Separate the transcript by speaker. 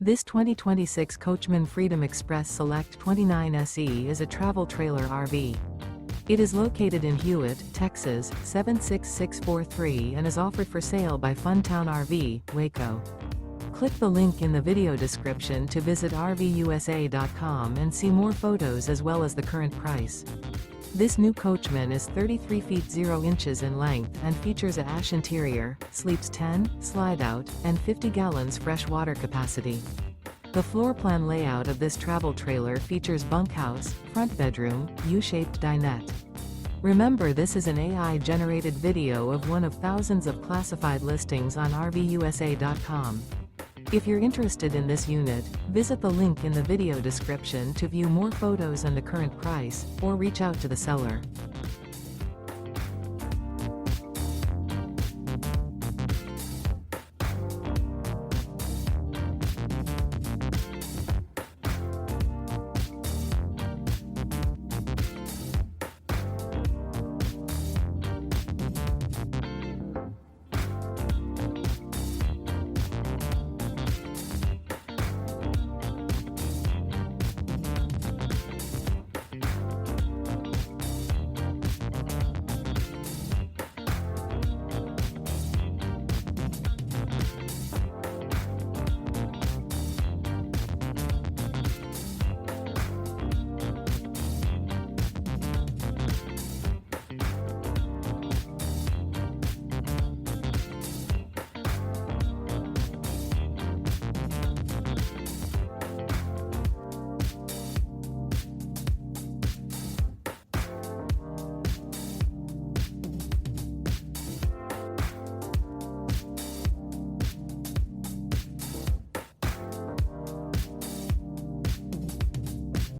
Speaker 1: This 2026 Coachmen Freedom Express Select 29 SE is a travel trailer RV. It is located in Hewitt, Texas, 76643 and is offered for sale by Funtown RV, Waco. Click the link in the video description to visit RVUSA.com and see more photos as well as the current price. This new Coachmen is 33 feet 0 inches in length and features a ash interior, sleeps 10, Slideout, and 50 gallons fresh water capacity. The floor plan layout of this travel trailer features bunkhouse, front bedroom, U-shaped dinette. Remember, this is an AI-generated video of one of thousands of classified listings on RVUSA.com. If you're interested in this unit, visit the link in the video description to view more photos and the current price, or reach out to the seller.